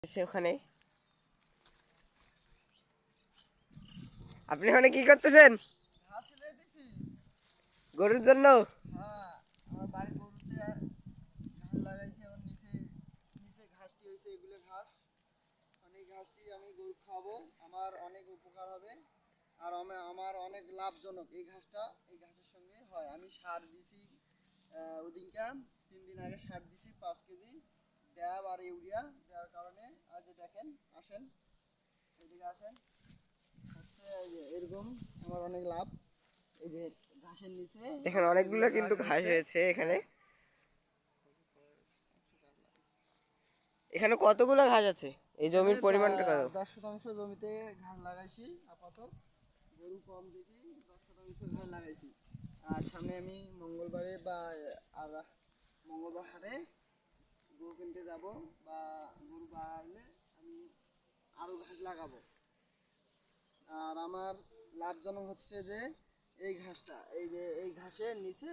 ওখানে আপনি ওখানে কি করতেছেন? গরুর জন্য? হ্যাঁ, আমার বাড়ির গরুতে ঘাস লাগাইছি। আমার নিচে নিচে ঘাসটি হয়েছে, এগুলো ঘাস। এই ঘাসটি আমি গরু খাওয়াবো, আমার অনেক উপকার হবে। আর আমার অনেক লাভজনক এই ঘাসটা। এই ঘাসের সঙ্গে হয়, আমি সার দিছি ওদিনকা 3 দিন আগে সার দিছি 5 কেজি ড্যাব আর ইউরিয়া দেওয়ার কারণে আজ যে দেখেন, আসেন এদিকে আসেন, হচ্ছে এই যে এরকম আমার অনেক লাভ। এই যে ঘাসের নিচে দেখেন আমার অনেকগুলো এগুলো কিন্তু ঘাস হয়েছে। হয়েছে এখানে। এখানে কতগুলো ঘাস আছে? এই এখানে জমির পরিমাণটা কত? 10 শতাংশ জমিতে ঘাস লাগাইছি আপাতত। গরু কম দেখি 10 শতাংশ ঘাস লাগাইছি। আর সামনে আমি মঙ্গলবারে আর মঙ্গলবার হাটে গরু কিনতে যাব, বা গরু বাড়াইলে আমি আরও ঘাস লাগাবো। আর আমার লাভজনক হচ্ছে যে এই ঘাসটা, এই যে এই ঘাসের নিচে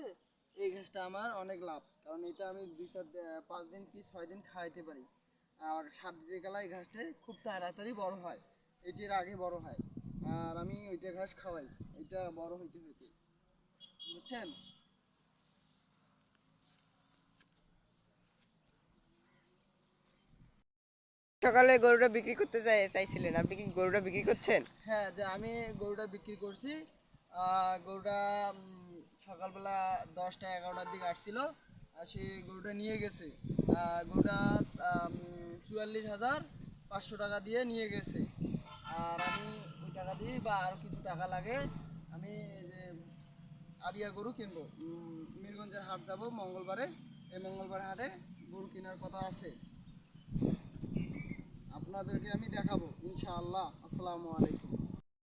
এই ঘাসটা আমার অনেক লাভ, কারণ এটা আমি 5 দিন কি 6 দিন খাওয়াইতে পারি। আর সার দিতে গেলে এই ঘাসটা খুব তাড়াতাড়ি বড় হয়, এটির আগে বড় হয়। আর আমি ওইটা ঘাস খাওয়াই, এটা বড় হইতে হইতে, বুঝছেন? সকালে গরুটা বিক্রি করতে চাইছিলেন, আপনি কি গরুটা বিক্রি করছেন? হ্যাঁ, যে আমি গরুটা বিক্রি করছি। গরুটা সকালবেলা 10টা 11টার দিকে আসছিল, সে গরুটা নিয়ে গেছে। গরুটা 44,500 টাকা দিয়ে নিয়ে গেছে। আর আমি ওই টাকা দিয়ে বা আরও কিছু টাকা লাগে, আমি এই যে আরিয়া গরু কিনবো। মিরগঞ্জের হাট যাব মঙ্গলবারে, এই মঙ্গলবার হাটে গরু কেনার কথা আছে। আপনাদেরকে আমি দেখাবো ইনশাআল্লাহ। আসসালামু আলাইকুম।